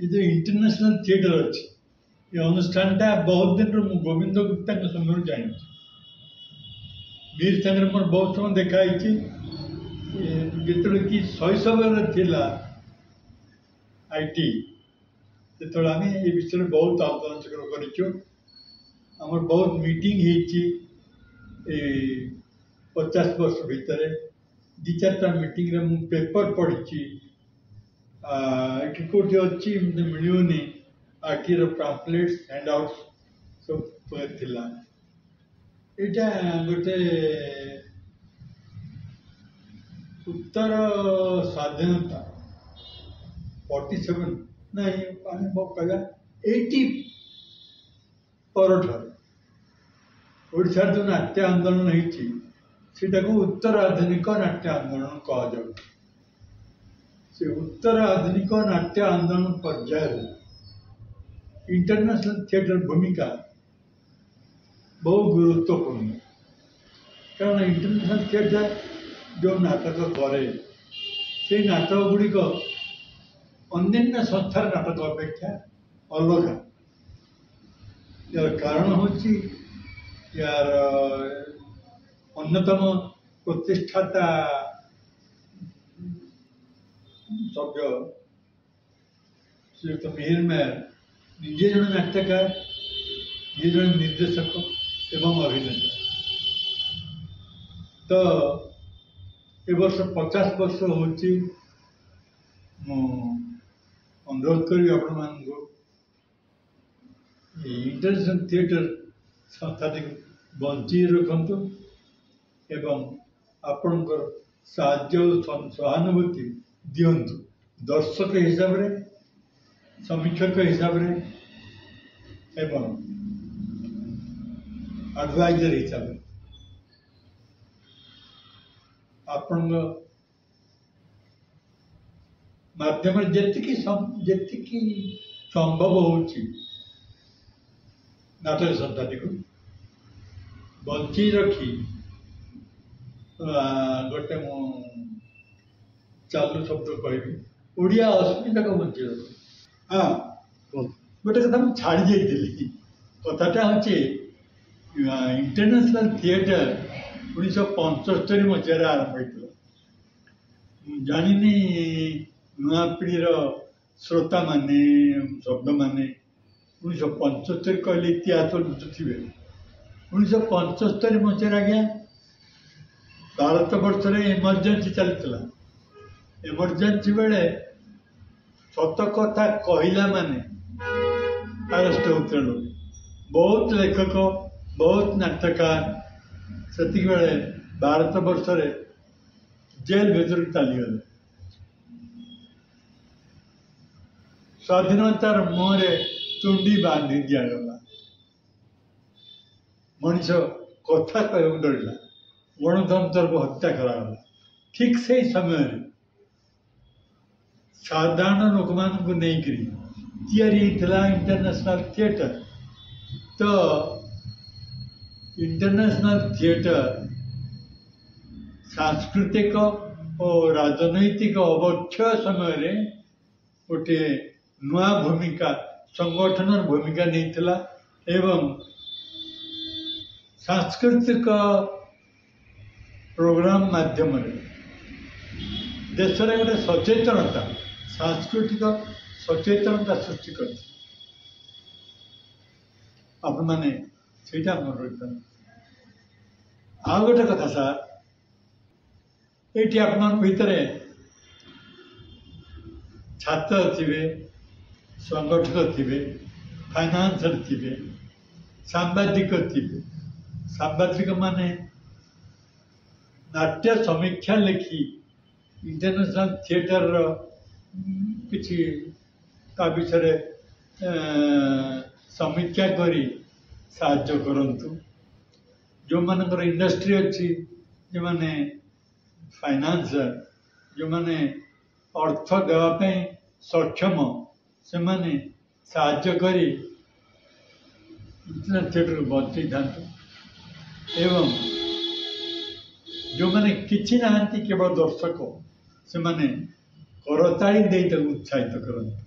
ये जो international theatre अच्छी ये अनुष्ठान टा बहुत दिन गोविंद गुप्ता समय जानी वीर सागर मोर बहुत समय देखाई जो कि शैशव थिला आईटी जो आम ये विषय बहुत आलोचना कर बहुत मीटिंग 50 वर्ष भितर दी चार्टा मीटिंग रे मु पेपर पढ़ी कौटी अच्छी मिलूनी आखिर पैम्पलेट्स हैंडआउट्स सब थिला एटा गोटे उत्तर स्वाधीनता 47 नहीं कहला 80 परठार ओडिशा जो नाट्य आंदोलन होता उत्तर आधुनिक नाट्य आंदोलन कह से उत्तर आधुनिक नाट्य आंदोलन पर्याय इंटरनेशनल थिएटर भूमिका बहुत गुरुत्वपूर्ण कारण इंटरनेशनल थिएटर जो नाटक करे से नाटक गुड़िक अन्य संस्थार नाटक अपेक्षा अलग यार कारण हूँ यार अन्यतम प्रतिष्ठाता सभ्य श्रीयुक्त मिहिर मेयर निजे जन नाट्यकार निजे जन निर्देशक एवं अभिनेता तो ए वर्ष 50 वर्ष हो अनुरोध करी आपण मान इंटरनेशनल थिएटर संस्था बंची रखु एवं आपणकर साहाय्य सहानुभूति दिंतु दर्शक हिसाब रे समीक्षक हिसाब रे एवं एडवाइजर हिसाब रे आपण माध्यम जी संभव हो नाटक संस्था को बंची रखी गोटे मु चालू शब्द कह ओडिया अस्मिता को बंची रखी हाँ गोटे कथा मुझे छाड़ी जाइली कथाटा हूँ इंटरनेशनल थिएटर 1975 मसीह आरंभ होता जानी नुआ पीढ़ीर श्रोता माने शब्द माने 1975 कहले इतिहास लुचुवे 1975 मसीह आज्ञा भारत वर्ष में इमरजेंसी चलता इमरजेंसी बेले सत कथा कहला माने अरेस्ट होते लोग बहुत लेखक बहुत नाटककार से बेले भारत वर्ष में जेल भीतर चलीगले स्वाधीनतार मुहरे तुंडी बांधी दिगला मनीष कथा कह डरला गणतंत्र को हत्या करागला ठीक से समय साधारण लोक मान इंटरनेशनल थिएटर तो इंटरनेशनल थिएटर सांस्कृतिक और राजनैतिक अवक्षय समय गोटे नुआ भूमिका संगठन भूमिका नहीं एवं सांस्कृतिक प्रोग्राम माध्यम देश में गोटे सचेतनता सांस्कृतिक सचेतनता सृष्टि कर आपण मैंने मन रखता आ गोटे कथा सार ये आप भितर छात्र थे संगठक थे फाइनान्सर थे सांबादिक थे सांबादिक माने नाट्य समीक्षा लिखि इंटरनेशनल थिएटर किसी विषय समीक्षा करी साहाय्य करंतु जो मानकर इंडस्ट्री अच्छी जो माने फाइनान्सर जो माने अर्थ देवाई सक्षम से माने साहाय्य करी इंटरनेशनल थिएटर को बचाई था एवं जो माने किछि नाहंती केवल दर्शक से माने करताली दे उत्साहित करते